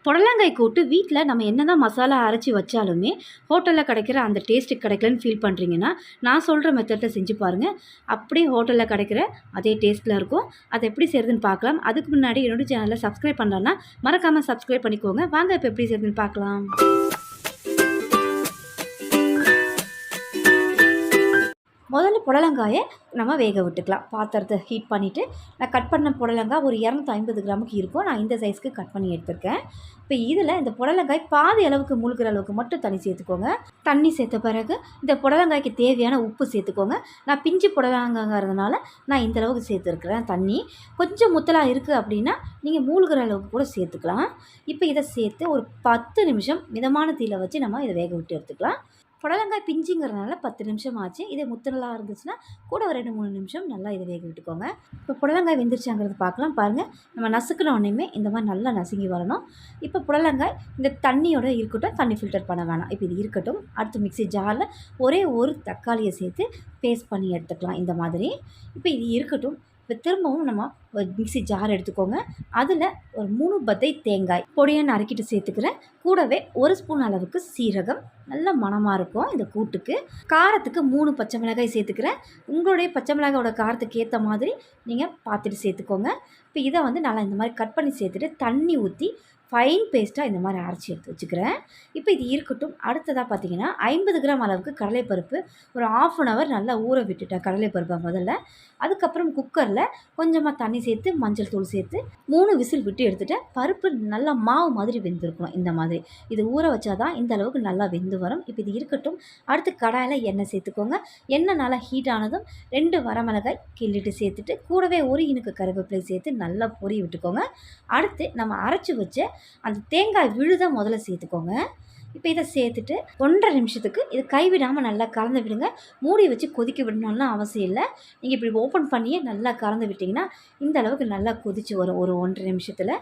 புடலங்காய் கூட்டு வீட்டில் நம்ம என்ன தான் மசாலா அரைச்சி வச்சாலுமே ஹோட்டலில் கிடைக்கிற அந்த டேஸ்ட்டு கிடைக்கலன்னு ஃபீல் பண்ணுறீங்கன்னா நான் சொல்கிற மெத்தடில் செஞ்சு பாருங்கள். அப்படியே ஹோட்டலில் கிடைக்கிற அதே டேஸ்ட்டில் இருக்கும். அதை எப்படி செய்கிறதுன்னு பார்க்கலாம். அதுக்கு முன்னாடி என்னோடய சேனலை சப்ஸ்கிரைப் பண்ணலான்னா மறக்காமல் சப்ஸ்கிரைப் பண்ணிக்கோங்க. வாங்க இப்போ எப்படி செய்கிறதுன்னு பார்க்கலாம். முதல்ல புடலங்காயை நம்ம வேக விட்டுக்கலாம். பாத்திரத்தை ஹீட் பண்ணிவிட்டு நான் கட் பண்ண புடலங்காய் ஒரு 250 கிராமுக்கு இருக்கும். நான் இந்த சைஸ்க்கு கட் பண்ணி எடுத்துருக்கேன். இப்போ இதில் இந்த புடலங்காய் பாதி அளவுக்கு முழுகிற அளவுக்கு மட்டும் தண்ணி சேர்த்துக்கோங்க. தண்ணி சேர்த்த பிறகு இந்த புடலங்காய்க்கு தேவையான உப்பு சேர்த்துக்கோங்க. நான் பிஞ்சு புடலங்காங்கிறதுனால நான் இந்த அளவுக்கு சேர்த்துருக்குறேன். தண்ணி கொஞ்சம் முத்தலாக இருக்குது அப்படின்னா நீங்கள் மூழ்கிற அளவுக்கு கூட சேர்த்துக்கலாம். இப்போ இதை சேர்த்து ஒரு 10 நிமிஷம் மிதமான தீயில வச்சு நம்ம இதை வேக விட்டு எடுத்துக்கலாம். புடலங்காய் பிஞ்சுங்கிறதுனால 10 நிமிஷம் ஆச்சு. இதே முத்தலாக இருந்துச்சுன்னா கூட ஒரு 2-3 நிமிஷம் நல்லா இதை வேக விட்டுக்கோங்க. இப்போ புடலங்காய் வெந்துருச்சாங்கிறது பார்க்கலாம். பாருங்கள், நம்ம நசுக்கின உடனேயுமே இந்த மாதிரி நல்லா நசுங்கி வரணும். இப்போ புடலங்காய் இந்த தண்ணியோட இருக்கட்டும், தண்ணி ஃபில்டர் பண்ண வேணாம். இப்போ இது இருக்கட்டும். அடுத்து மிக்ஸி ஜாரில் ஒரே ஒரு தக்காளியை சேர்த்து பேஸ்ட் பண்ணி எடுத்துக்கலாம் இந்த மாதிரி. இப்போ இது இருக்கட்டும். இப்போ திரும்பவும் நம்ம ஒரு மிக்ஸி ஜார் எடுத்துக்கோங்க. அதில் ஒரு 3 பத்தை தேங்காய் பொடியை நறுக்கிட்டு சேர்த்துக்கிறேன். கூடவே 1 ஸ்பூன் அளவுக்கு சீரகம், நல்ல மணமாக இருக்கும் இந்த கூட்டுக்கு. காரத்துக்கு 3 பச்சை மிளகாய் சேர்த்துக்கிறேன். உங்களுடைய பச்சை மிளகாயோட காரத்துக்கு ஏற்ற மாதிரி நீங்கள் பார்த்துட்டு சேர்த்துக்கோங்க. இப்போ இதை நல்லா இந்த மாதிரி கட் பண்ணி சேர்த்துட்டு தண்ணி ஊற்றி ஃபைன் பேஸ்ட்டாக இந்த மாதிரி அரைச்சி எடுத்து வச்சுக்கிறேன். இப்போ இது இருக்கட்டும். அடுத்ததாக பார்த்திங்கன்னா 50 கிராம் அளவுக்கு கடலைப்பருப்பு ஒரு 1/2 hour நல்லா ஊற விட்டுட்டேன் கடலைப்பருப்பை முதல்ல. அதுக்கப்புறம் குக்கரில் கொஞ்சமாக தண்ணி சேர்த்து மஞ்சள் தூள் சேர்த்து 3 விசில் விட்டு எடுத்துகிட்டேன். பருப்பு நல்லா மாவு மாதிரி வெந்திருக்கணும் இந்த மாதிரி. இது ஊற வச்சா தான் இந்த அளவுக்கு நல்லா வெந்து வரும். இப்போ இது இருக்கட்டும். அடுத்து கடாயில் எண்ணெய் சேர்த்துக்கோங்க. எண்ணெய் நல்லா ஹீட் ஆனதும் 2 வரமிளகாய் கிள்ளிட்டு சேர்த்துட்டு கூடவே ஒரு இனுக்கு கருவேப்பிலை சேர்த்து நல்லா பொரி விட்டுக்கோங்க. அடுத்து நம்ம அரைச்சி வச்ச அந்த தேங்காய் விழுதை முதல்ல சேர்த்துக்கோங்க. இப்போ இதை சேர்த்துட்டு 1.5 நிமிஷத்துக்கு இது கைவிடாமல் நல்லா கலந்து விடுங்க. மூடி வச்சு கொதிக்க விடணும்னு அவசியம் இல்லை. நீங்கள் இப்படி ஓப்பன் பண்ணியே நல்லா கலந்து விட்டிங்கன்னா இந்த அளவுக்கு நல்லா கொதித்து வரும் ஒரு 1.5 நிமிஷத்தில்.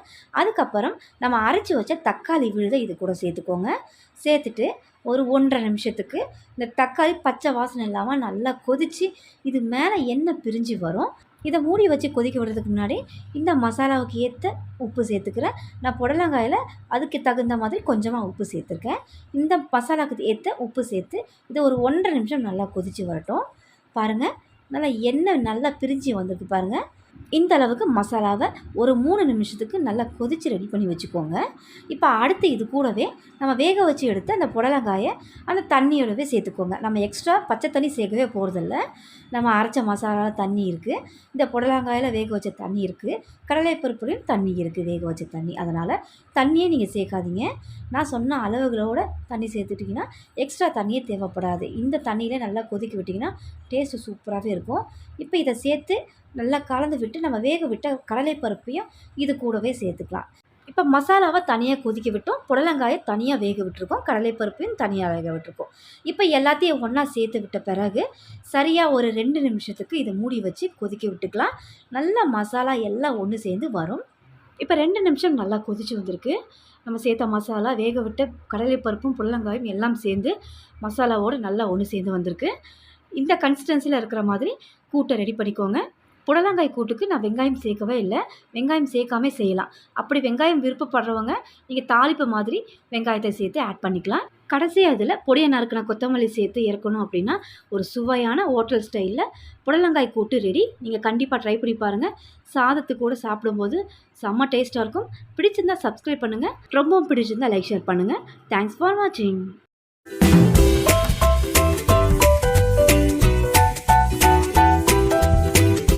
அதுக்கப்புறம் நம்ம அரைச்சி வச்ச தக்காளி விழுதை இது கூட சேர்த்துக்கோங்க. சேர்த்துட்டு ஒரு 1.5 நிமிஷத்துக்கு இந்த தக்காளி பச்சை வாசனை இல்லாமல் நல்லா கொதித்து இது மேலே எண்ணெய் பிரிஞ்சு வரும். இதை மூடி வச்சு கொதிக்க விடுறதுக்கு முன்னாடி இந்த மசாலாவுக்கு ஏற்ற உப்பு சேர்த்துக்கிறேன். நான் புடலங்காயில் அதுக்கு தகுந்த மாதிரி கொஞ்சமாக உப்பு சேர்த்துருக்கேன். இந்த மசாலாவுக்கு ஏற்ற உப்பு சேர்த்து இதை ஒரு 1.5 நிமிஷம் நல்லா கொதித்து வரட்டும். பாருங்கள், நல்லா எண்ணெய் நல்லா பிரிஞ்சு வந்திருக்கு பாருங்கள். இந்த அளவுக்கு மசாலாவை ஒரு 3 நிமிஷத்துக்கு நல்லா கொதித்து ரெடி பண்ணி வச்சுக்கோங்க. இப்போ அடுத்து இது கூடவே நம்ம வேக வச்சு எடுத்து அந்த புடலங்காயை அந்த தண்ணியோடவே சேர்த்துக்கோங்க. நம்ம எக்ஸ்ட்ரா பச்சை தண்ணி சேர்க்கவே போகிறதில்ல. நம்ம அரைச்ச மசாலா தண்ணி இருக்குது, இந்த புடலங்காயில் வேக வச்ச தண்ணி இருக்குது, கடலைப்பருப்புலையும் தண்ணி இருக்குது வேக வச்ச தண்ணி. அதனால் தண்ணியே நீங்கள் சேர்க்காதீங்க. நான் சொன்ன அளவுகளோட தண்ணி சேர்த்துட்டிங்கன்னா எக்ஸ்ட்ரா தண்ணியே தேவைப்படாது. இந்த தண்ணியிலே நல்லா கொதிக்க விட்டிங்கன்னா டேஸ்ட்டு சூப்பராகவே இருக்கும். இப்போ இதை சேர்த்து நல்லா கலந்து விட்டு நம்ம வேக விட்ட கடலைப்பருப்பையும் இது கூடவே சேர்த்துக்கலாம். இப்போ மசாலாவை தனியாக கொதிக்க விட்டோம், புடலங்காயை தனியாக வேக விட்டுருக்கோம், கடலைப்பருப்பையும் தனியாக வேக விட்டுருக்கோம். இப்போ எல்லாத்தையும் ஒன்றா சேர்த்து விட்ட பிறகு சரியாக ஒரு 2 நிமிஷத்துக்கு இதை மூடி வச்சு கொதிக்க விட்டுக்கலாம். நல்லா மசாலா எல்லாம் ஒன்று சேர்ந்து வரும். இப்போ 2 நிமிஷம் நல்லா கொதித்து வந்திருக்கு. நம்ம சேர்த்த மசாலா வேக விட்ட கடலைப்பருப்பும் புடலங்காயும் எல்லாம் சேர்ந்து மசாலாவோடு நல்லா ஒன்று சேர்ந்து வந்திருக்கு. இந்த கன்சிஸ்டன்சியில் இருக்கிற மாதிரி கூட்டை ரெடி பண்ணிக்கோங்க. புடலங்காய் கூட்டுக்கு நான் வெங்காயம் சேர்க்கவே இல்லை. வெங்காயம் சேர்க்காமே செய்யலாம். அப்படி வெங்காயம் விருப்பப்படுறவங்க நீங்கள் தாளிப்பு மாதிரி வெங்காயத்தை சேர்த்து ஆட் பண்ணிக்கலாம். கடைசியாக அதில் பொடியை நறுக்கின கொத்தமல்லி சேர்த்து இறக்கணும் அப்படின்னா ஒரு சுவையான ஹோட்டல் ஸ்டைலில் புடலங்காய் கூட்டு ரெடி. நீங்கள் கண்டிப்பாக ட்ரை பண்ணி பாருங்கள். சாதத்து கூட சாப்பிடும்போது செம்ம டேஸ்ட்டாக இருக்கும். பிடிச்சிருந்தால் சப்ஸ்கிரைப் பண்ணுங்கள். ரொம்பவும் பிடிச்சிருந்தால் லைக் ஷேர் பண்ணுங்கள். தேங்க்ஸ் ஃபார் வாட்சிங்.